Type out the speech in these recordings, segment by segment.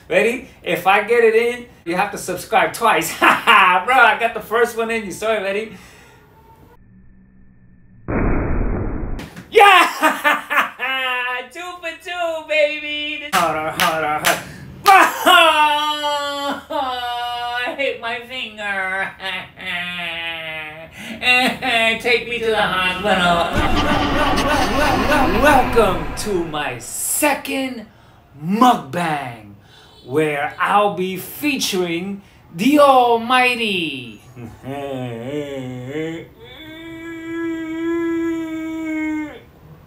Ready? If I get it in, you have to subscribe twice. Haha, bro, I got the first one in. You saw it. Ready? Yeah! 2 for 2, baby. Harder, harder, harder. I hit my finger. Take me to the hospital. Welcome to my second mukbang, where I'll be featuring the Almighty.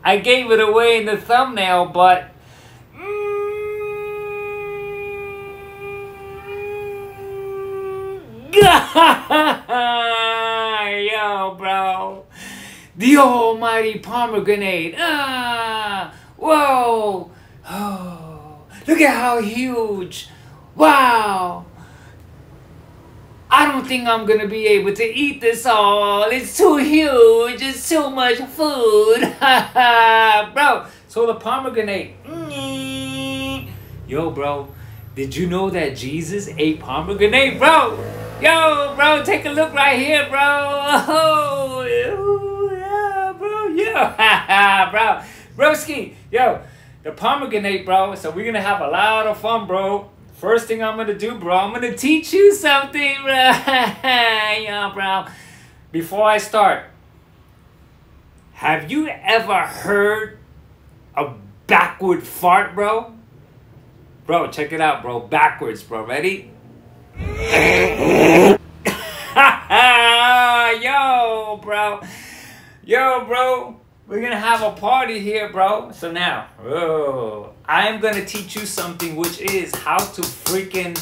I gave it away in the thumbnail, but yo, bro, the Almighty Pomegranate. Whoa, oh, look at how huge. Wow. I don't think I'm gonna be able to eat this all. It's too huge. It's too much food. Bro, so the pomegranate. Yo, bro, did you know that Jesus ate pomegranate, bro? Yo, bro, take a look right here, bro. Oh, yeah, bro, yeah. Bro, broski, yo, the pomegranate, bro. So we're gonna have a lot of fun, bro. First thing I'm gonna do, bro, I'm gonna teach you something, bro. Yeah, bro. Before I start, have you ever heard a backward fart, bro? Bro, check it out, bro. Backwards, bro. Ready? Yo, bro. Yo, bro. We're gonna have a party here, bro. So now, I'm gonna teach you something, which is how to freaking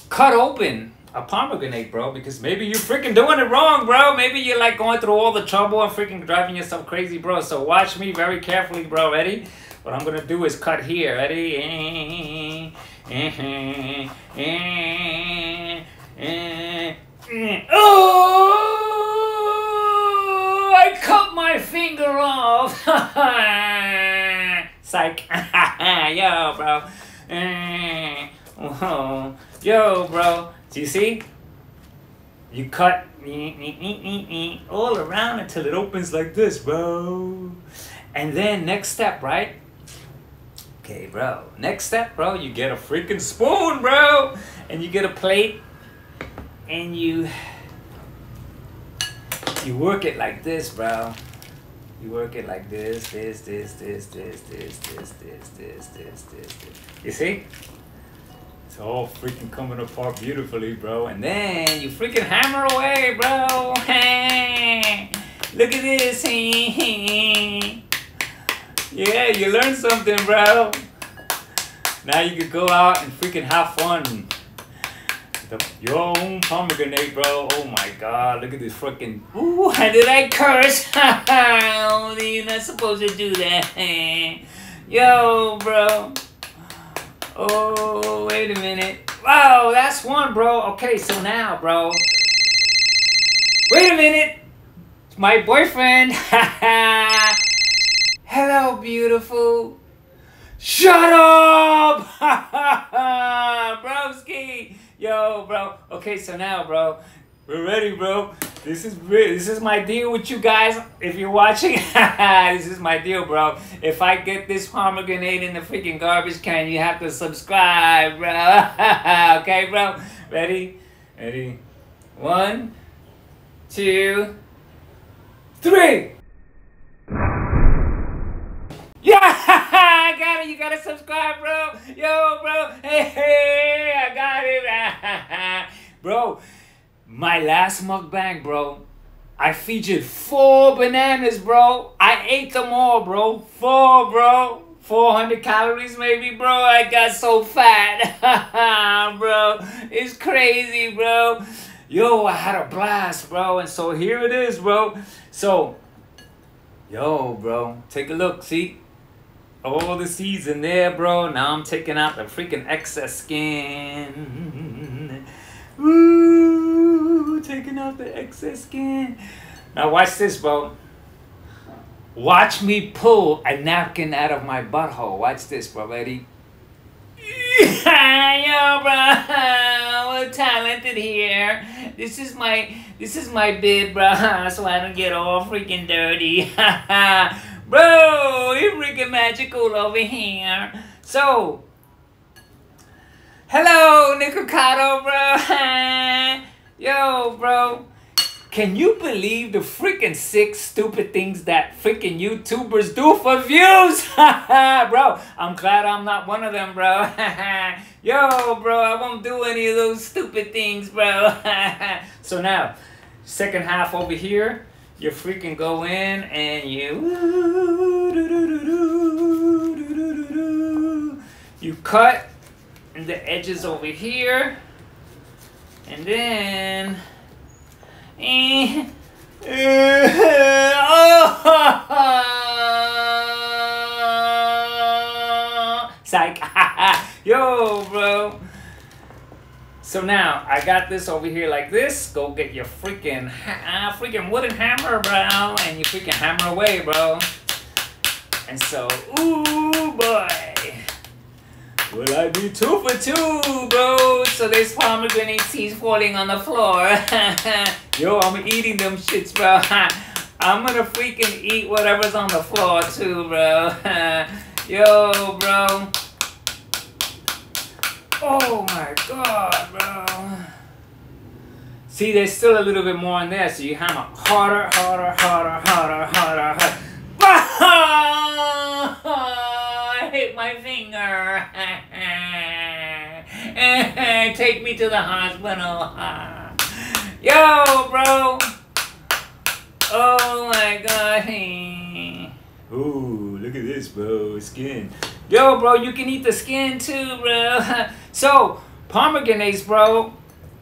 cut open a pomegranate, bro. Because maybe you're freaking doing it wrong, bro. Maybe you're like going through all the trouble and freaking driving yourself crazy, bro. So watch me very carefully, bro. Ready? What I'm gonna do is cut here. Ready? Oh! I cut my finger off. Psych. Yo, bro. Yo, bro. Do you see? You cut all around until it opens like this, bro. And then next step, right? Okay, bro. Next step, bro. You get a freaking spoon, bro. And you get a plate. And you work it like this, bro. You work it like this. You see? It's all freaking coming apart beautifully, bro. And then you freaking hammer away, bro. Hey, look at this. Yeah, you learned something, bro. Now you can go out and freaking have fun. Your own pomegranate, bro. Oh my god, look at this freaking. Ooh, how did I curse? Oh, you're not supposed to do that. Yo, bro. Oh, wait a minute. Wow, that's one, bro. Okay, so now, bro. Wait a minute. It's my boyfriend. Hello, beautiful. Shut up! Broski! Yo, bro. Okay, so now, bro, we're ready, bro. This is my deal with you guys. If you're watching, this is my deal, bro. If I get this pomegranate in the freaking garbage can, you have to subscribe, bro. Okay, bro? Ready? Ready? 1, 2, 3. Yeah, I got it. You gotta subscribe, bro. Yo, bro. Hey, I got it. Bro, my last mukbang, bro, I featured 4 bananas, bro. I ate them all, bro. 4, bro. 400 calories maybe, bro. I got so fat. Bro, it's crazy, bro. Yo, I had a blast, bro. And so here it is, bro. So, yo, bro, take a look. See? All the seeds in there, bro. Now I'm taking out the freaking excess skin. Woo, taking out the excess skin. Now watch this, bro. Watch me pull a napkin out of my butthole. Watch this, bro. Ready? Yo, bro, we're talented here. This is my bid, bro, so I don't get all freaking dirty. Bro, you're freaking magical over here. So, hello, Nikocado, bro. Yo, bro. Can you believe the freaking sick, stupid things that freaking YouTubers do for views? Bro, I'm glad I'm not one of them, bro. Yo, bro, I won't do any of those stupid things, bro. So now, second half over here, you freaking go in and you cut the edges over here, and then psych. Yo, bro. So now I got this over here like this. Go get your freaking wooden hammer, bro, and you freaking hammer away, bro. And so, ooh boy, will I be 2 for 2, bro? So there's pomegranate seeds falling on the floor. Yo, I'm eating them shits, bro. I'm gonna freaking eat whatever's on the floor too, bro. Yo, bro. Oh my god, bro. See, there's still a little bit more in there, so you hammer harder, harder, harder, harder, harder, harder. I hit my finger. Take me to the hospital. Yo, bro. Oh my god. Ooh, look at this, bro. Skin. Yo, bro, you can eat the skin too, bro. So, pomegranates, bro.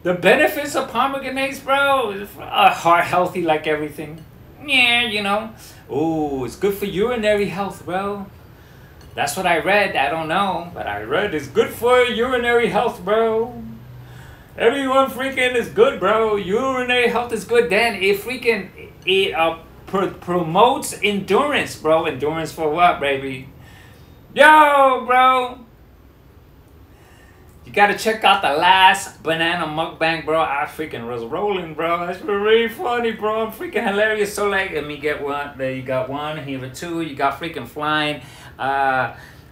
The benefits of pomegranates, bro, are heart healthy like everything. Yeah, you know. Oh, it's good for urinary health, bro. That's what I read. I don't know, but I read it's good for urinary health, bro. Everyone freaking is good, bro. Urinary health is good. Then it promotes endurance, bro. Endurance for what, baby? Yo, bro. You gotta check out the last banana mukbang, bro. I freaking was rolling, bro. That's really funny, bro. I'm freaking hilarious. So like, let me get one. There you got one. Here are two. You got freaking flying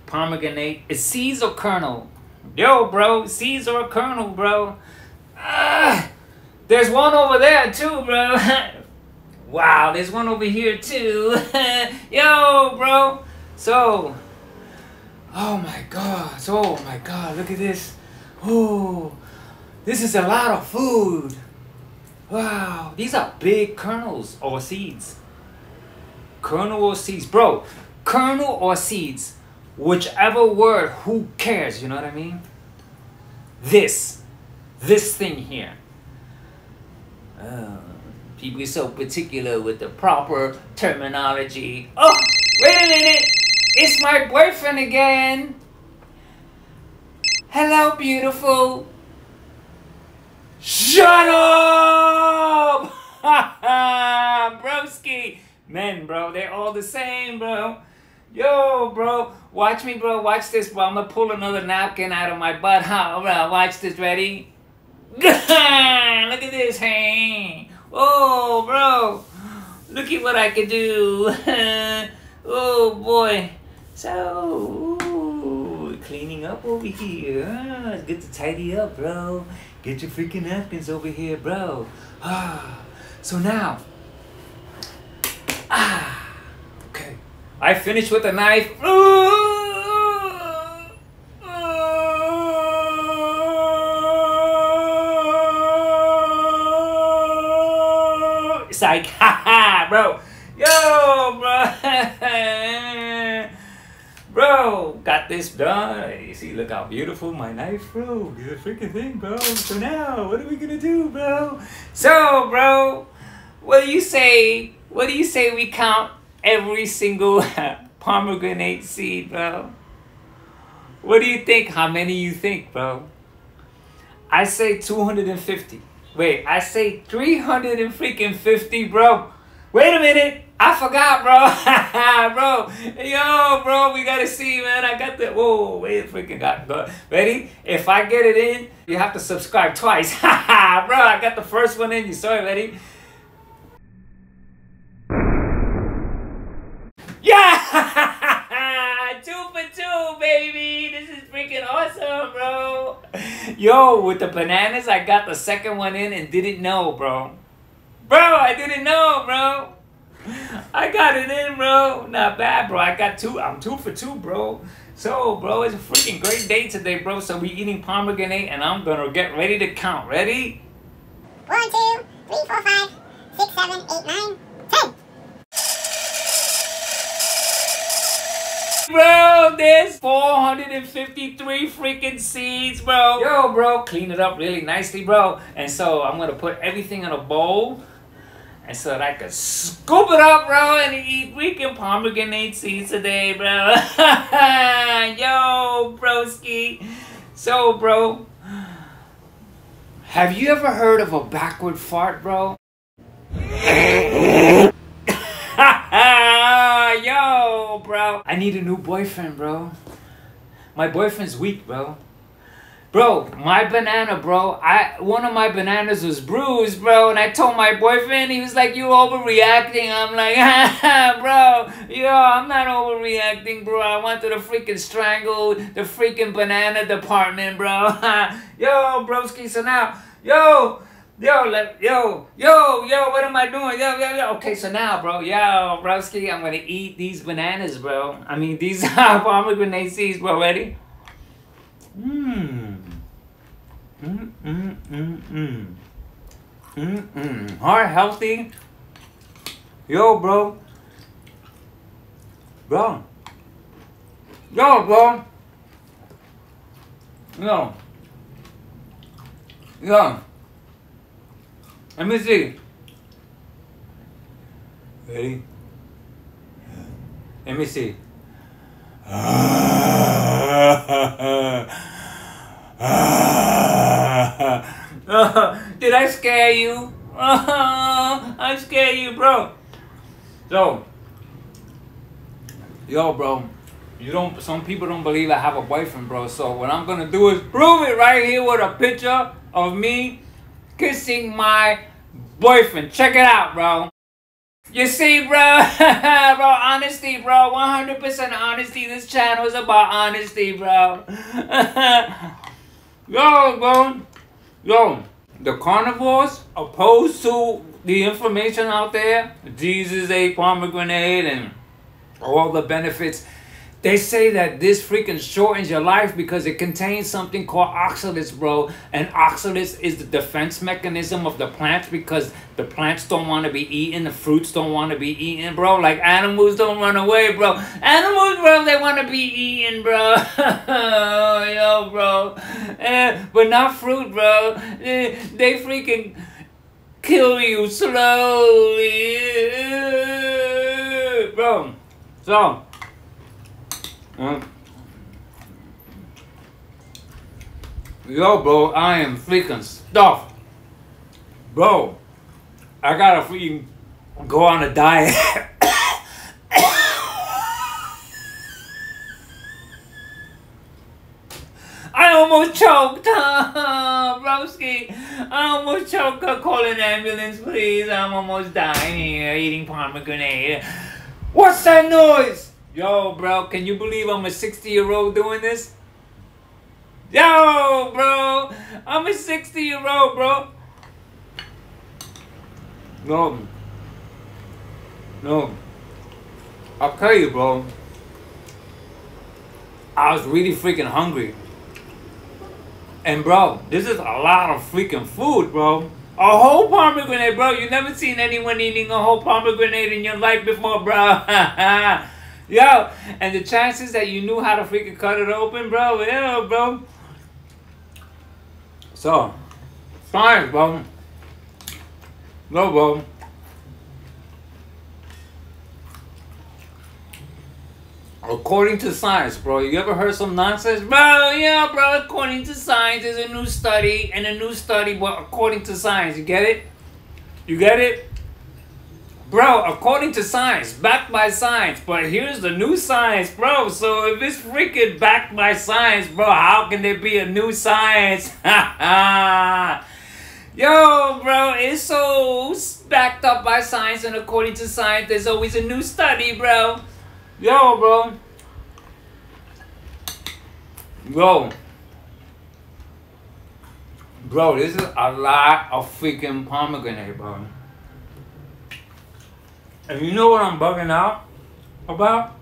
pomegranate. It's seeds or kernel? Yo, bro. Seeds or a kernel, bro. There's one over there too, bro. Wow, there's one over here too. Yo, bro. So, oh my god. Oh my god. Look at this. Oh, this is a lot of food. Wow, these are big kernels or seeds. Kernel or seeds, bro. Kernel or seeds, whichever word, who cares, you know what I mean? This thing here. People are so particular with the proper terminology. Oh, wait a minute. It's my boyfriend again. Hello, beautiful. Shut up! Broski. Men, bro, they're all the same, bro. Yo, bro, watch me, bro. Watch this, bro. I'm gonna pull another napkin out of my butt. Huh? Bro, watch this. Ready? Look at this. Hey. Oh, bro. Look at what I can do. Oh, boy. So, cleaning up over here. It's good to tidy up, bro. Get your freaking napkins over here, bro. So now. Okay. I finished with a knife. Psych. Haha, bro. Yo, bro. Bro, got this done. You see, look how beautiful my knife, bro. It's a freaking thing, bro. So now, what are we gonna do, bro? So, bro, what do you say? What do you say we count every single pomegranate seed, bro? What do you think? How many you think, bro? I say 250. Wait, I say 350, bro. Wait a minute. I forgot, bro. Bro. Yo, bro, we gotta see, man. I got the... Whoa, wait, freaking got... Ready? If I get it in, you have to subscribe twice. Bro, I got the first one in. You saw it, ready? Yeah! 2 for 2, baby. This is freaking awesome, bro. Yo, with the bananas, I got the second one in and didn't know, bro. Bro, I didn't know, bro. I got it in, bro. Not bad, bro. I got 2. I'm 2 for 2, bro. So, bro, it's a freaking great day today, bro. So we eating pomegranate, and I'm gonna get ready to count. Ready? 1, 2, 3, 4, 5, 6, 7, 8, 9, 10. Bro, there's 453 freaking seeds, bro. Yo, bro, clean it up really nicely, bro. And so I'm gonna put everything in a bowl, and so that I can scoop it up, bro, and eat freaking pomegranate seeds today, bro. Yo, broski. So, bro, have you ever heard of a backward fart, bro? Yo, bro. I need a new boyfriend, bro. My boyfriend's weak, bro. Bro, my banana, bro. One of my bananas was bruised, bro. And I told my boyfriend, he was like, you overreacting. I'm like, bro, yo, I'm not overreacting, bro. I wanted to freaking strangle the freaking banana department, bro. Yo, broski, so now, yo, what am I doing? Yo. Okay, so now, bro, yo, broski, I'm gonna eat these bananas, bro. I mean, these pomegranate seeds, bro. Ready? Heart healthy. Yo, bro. Yo, bro. Yo. Let me see. Ready? Let me see. Did I scare you? I scared you, bro. So, yo, bro. Some people don't believe I have a boyfriend, bro. So what I'm gonna do is prove it right here with a picture of me kissing my boyfriend. Check it out, bro. You see, bro? Bro, honesty, bro. 100% honesty. This channel is about honesty, bro. Yo, bro. Yo, the carnivores, opposed to the information out there, Jesus ate pomegranate and all the benefits, they say that this freaking shortens your life because it contains something called oxalates, bro. And oxalates is the defense mechanism of the plants because the plants don't want to be eaten, the fruits don't want to be eaten, bro. Like animals don't run away, bro. Animals, bro, they want to be eaten, bro. Yo, bro. But not fruit, bro. They freaking kill you slowly, bro. So, yo, bro, I am freaking stuffed. Bro, I gotta freaking go on a diet. I almost choked, broski. I almost choked. Call an ambulance, please. I'm almost dying here eating pomegranate. What's that noise? Yo, bro, can you believe I'm a 60-year-old doing this? Yo, bro, I'm a 60-year-old, bro. No. I'll tell you, bro. I was really freaking hungry. And, bro, this is a lot of freaking food, bro. A whole pomegranate, bro. You never seen anyone eating a whole pomegranate in your life before, bro. Yo, and the chances that you knew how to freaking cut it open, bro. Yeah, bro. So, science, bro. No, bro. According to science, bro. You ever heard some nonsense? Bro, yeah, bro. According to science, there's a new study. And a new study, but according to science. You get it? You get it? Bro, according to science, backed by science, but here's the new science, bro. So if it's freaking backed by science, bro, how can there be a new science? Yo, bro, it's so backed up by science, and according to science, there's always a new study, bro. Yo, bro. Bro, this is a lot of freaking pomegranate, bro. And you know what I'm bugging out about?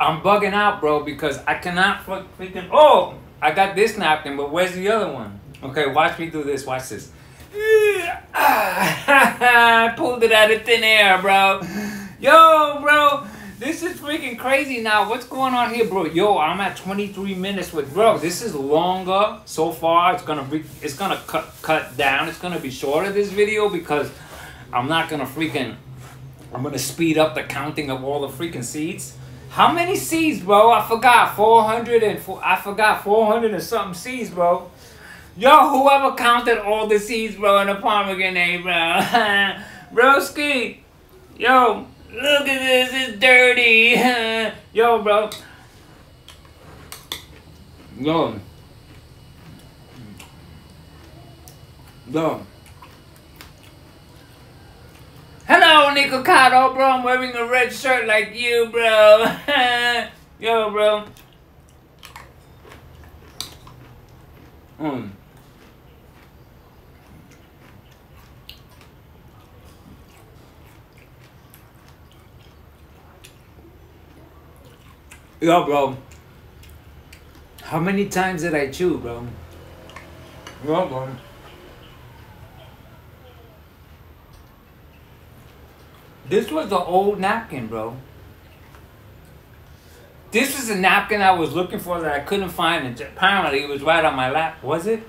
I'm bugging out, bro, because I cannot freaking... Oh! I got this napkin, but where's the other one? Okay, watch me do this. Watch this. I pulled it out of thin air, bro. Yo, bro. This is freaking crazy now. What's going on here, bro? Yo, I'm at 23 minutes with... Bro, this is longer so far. It's gonna cut down. It's gonna be shorter, this video, because... I'm not gonna freaking... I'm gonna speed up the counting of all the freaking seeds. How many seeds, bro? I forgot 400 and... I forgot 400 and something seeds, bro. Yo, whoever counted all the seeds, bro, in a pomegranate, bro. Broski. Yo, look at this. It's dirty. Yo, bro. Yo. Hello, Nikocado, bro. I'm wearing a red shirt like you, bro. Yo, bro. Yo, bro. How many times did I chew, bro? Yo, bro. This was the old napkin, bro. This was a napkin I was looking for that I couldn't find, and apparently it was right on my lap. Was it?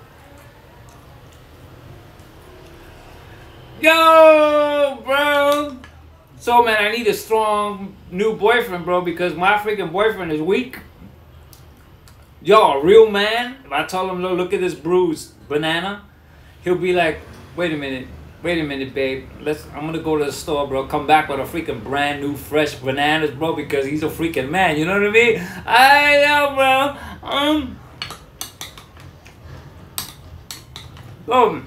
Yo, bro. So, man, I need a strong new boyfriend, bro, because my freaking boyfriend is weak. Yo, a real man, if I tell him, look at this bruised banana, he'll be like, wait a minute, babe. I'm gonna go to the store, bro. Come back with a freaking brand new, fresh bananas, bro, because he's a freaking man. You know what I mean? I know, bro.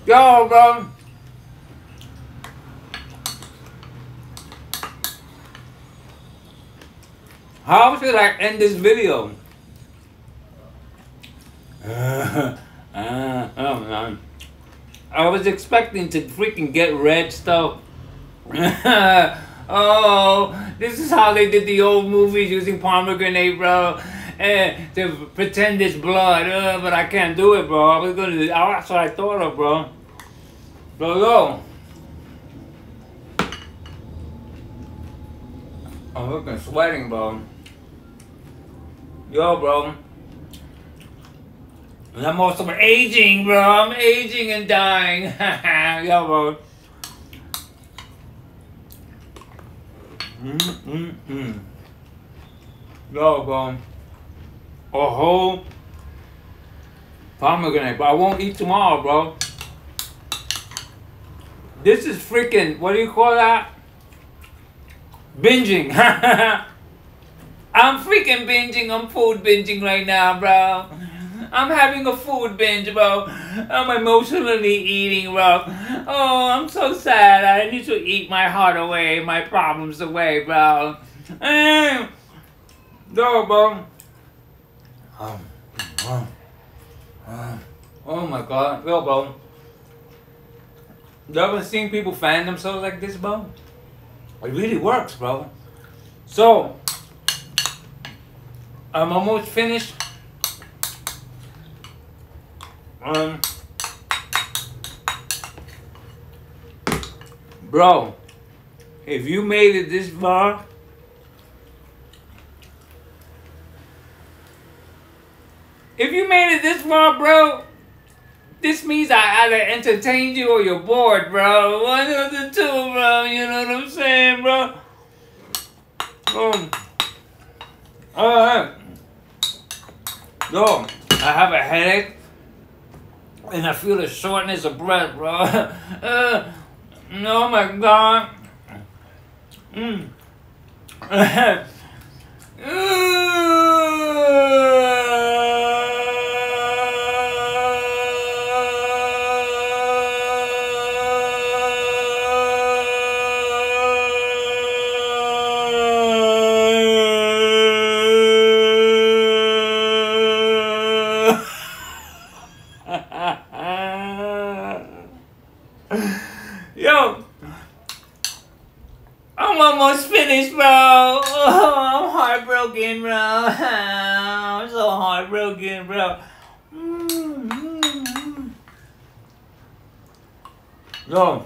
Yo, bro. How should I end this video? I was expecting to freaking get red stuff. Oh, this is how they did the old movies using pomegranate, bro. To pretend it's blood. But I can't do it, bro. That's what I thought of, bro. Bro, yo. I'm looking sweating, bro. Yo, bro. I'm also aging, bro. I'm aging and dying. Yo, bro. Yo, bro. A whole pomegranate, but I won't eat tomorrow, bro. This is freaking, what do you call that? Binging. I'm freaking binging. I'm food binging right now, bro. I'm having a food binge, bro. I'm emotionally eating, bro. Oh, I'm so sad. I need to eat my heart away, my problems away, bro. No, bro. Oh my God. Yo, bro. You ever seen people fan themselves like this, bro? It really works, bro. So, I'm almost finished. Bro, if you made it this far, bro, this means I either entertained you or you're bored, bro. One of the two, bro. You know what I'm saying, bro? Alright. Yo, I have a headache. And I feel the shortness of breath, bro. Oh my God. Yo, I'm almost finished, bro. Oh, I'm heartbroken, bro. I'm so heartbroken, bro. Yo,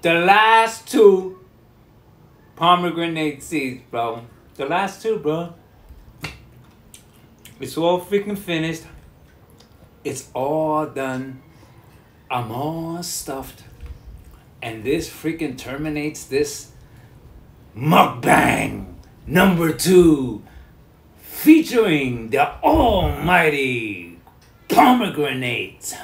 the last two pomegranate seeds, bro. The last two, bro. It's all freaking finished. It's all done. I'm all stuffed. And this freaking terminates this mukbang number 2 featuring the almighty pomegranate.